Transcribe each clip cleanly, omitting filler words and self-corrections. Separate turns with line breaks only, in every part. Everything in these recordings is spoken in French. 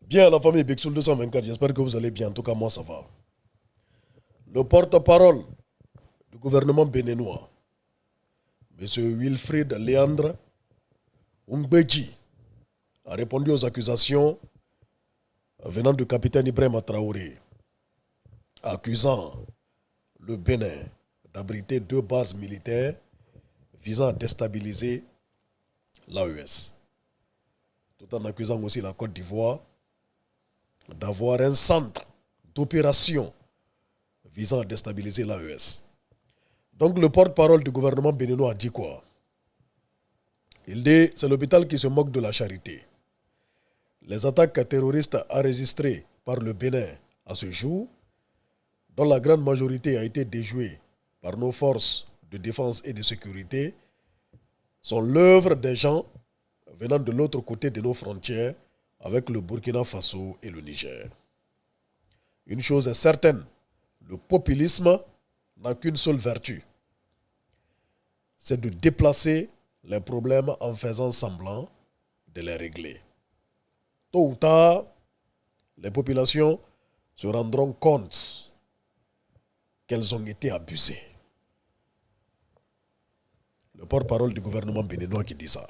Bien, la famille Bexul 224, j'espère que vous allez bien. En tout cas, moi, ça va. Le porte-parole du gouvernement béninois, M. Wilfried Léandre Ungbeji, a répondu aux accusations venant du capitaine Ibrahim Traoré, accusant le Bénin d'abriter 2 bases militaires visant à déstabiliser l'AES, tout en accusant aussi la Côte d'Ivoire d'avoir un centre d'opération visant à déstabiliser l'AES. Donc le porte-parole du gouvernement béninois a dit quoi? Il dit c'est l'hôpital qui se moque de la charité. Les attaques terroristes enregistrées par le Bénin à ce jour, dont la grande majorité a été déjouée par nos forces de défense et de sécurité, sont l'œuvre des gens venant de l'autre côté de nos frontières avec le Burkina Faso et le Niger. Une chose est certaine, le populisme n'a qu'une seule vertu, c'est de déplacer les problèmes en faisant semblant de les régler. Tôt ou tard, les populations se rendront compte qu'elles ont été abusées. Le porte-parole du gouvernement béninois qui dit ça.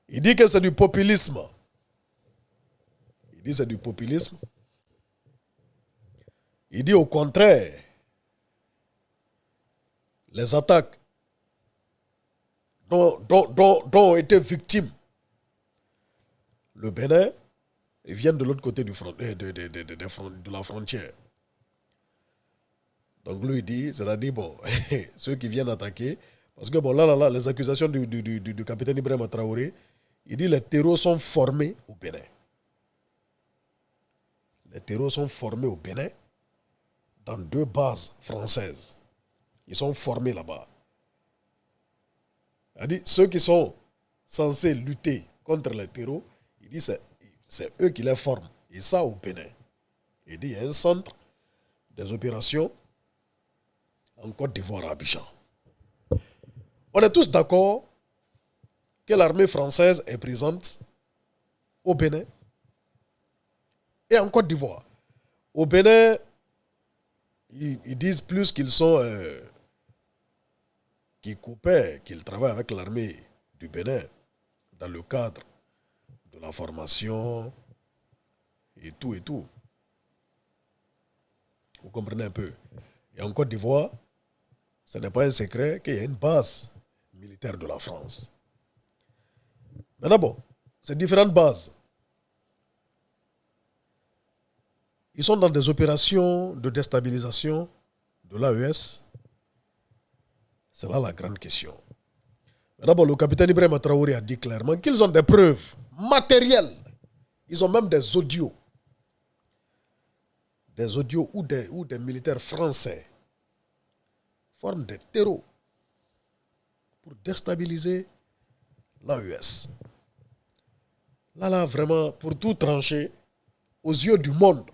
Il dit que c'est du populisme. Il dit que c'est du populisme. Il dit au contraire, les attaques dont ont été victimes le Bénin viennent de l'autre côté de la frontière. Donc lui il dit, c'est-à-dire, bon, ceux qui viennent attaquer, parce que bon, là, les accusations du capitaine Ibrahim Traoré, il dit les terreaux sont formés au Bénin. Les terreaux sont formés au Bénin dans 2 bases françaises. Ils sont formés là-bas. Il dit, ceux qui sont censés lutter contre les terreaux, il dit c'est eux qui les forment. Et ça au Bénin. Il dit il y a un centre des opérations en Côte d'Ivoire à Abidjan. On est tous d'accord que l'armée française est présente au Bénin et en Côte d'Ivoire. Au Bénin, ils disent plus qu'ils sont qu'ils coopèrent, qu'ils travaillent avec l'armée du Bénin dans le cadre de la formation et tout et tout. Vous comprenez un peu. Et en Côte d'Ivoire, ce n'est pas un secret qu'il y a une base militaire de la France. Maintenant, bon, ces différentes bases, ils sont dans des opérations de déstabilisation de l'AES. C'est là la grande question. Maintenant, bon, le capitaine Ibrahim Traoré a dit clairement qu'ils ont des preuves matérielles. Ils ont même des audios. Des audios où des militaires français forment des terreaux pour déstabiliser l'AES. Là, vraiment, pour tout trancher, aux yeux du monde,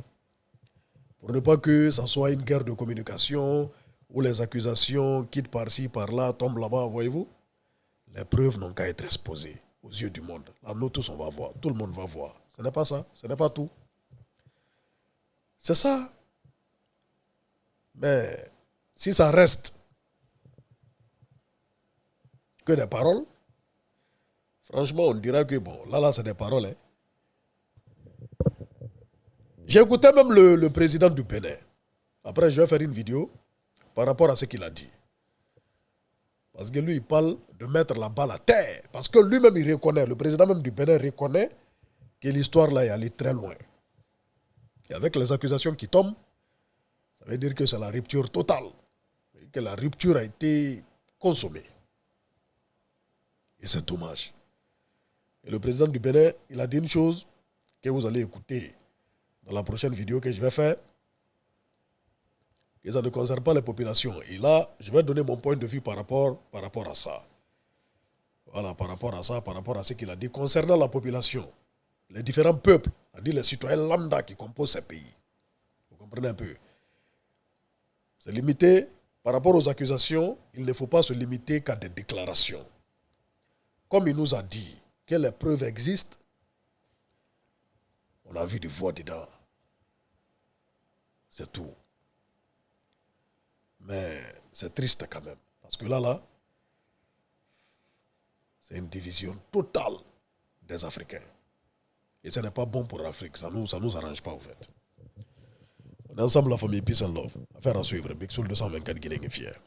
pour ne pas que ça soit une guerre de communication où les accusations quittent par-ci, par-là, tombent là-bas, voyez-vous. Les preuves n'ont qu'à être exposées aux yeux du monde. Là, nous tous, on va voir. Tout le monde va voir. Ce n'est pas ça. Ce n'est pas tout. C'est ça. Mais si ça reste que des paroles, franchement, on dira que, bon, là, c'est des paroles. Hein. J'ai écouté même le président du Bénin. Après, je vais faire une vidéo par rapport à ce qu'il a dit. Parce que lui, il parle de mettre la balle à terre. Parce que lui-même, il reconnaît, le président même du Bénin reconnaît que l'histoire là est allée très loin. Et avec les accusations qui tombent, ça veut dire que c'est la rupture totale. Et que la rupture a été consommée. Et c'est dommage. Et le président du Bénin, il a dit une chose que vous allez écouter dans la prochaine vidéo que je vais faire. Que ça ne concerne pas les populations. Et là, je vais donner mon point de vue par rapport à ça. Voilà, par rapport à ça, par rapport à ce qu'il a dit concernant la population. Les différents peuples, c'est-à-dire les citoyens lambda qui composent ces pays. Vous comprenez un peu? C'est limité, par rapport aux accusations, il ne faut pas se limiter qu'à des déclarations. Comme il nous a dit que les preuves existent, On a envie de voir dedans. C'est tout. Mais c'est triste quand même. Parce que là, c'est une division totale des Africains. Et ce n'est pas bon pour l'Afrique. Ça nous arrange pas, au fait. On est ensemble, la famille Peace and Love. Affaire à suivre. Big Soul 224 Guinée est fier.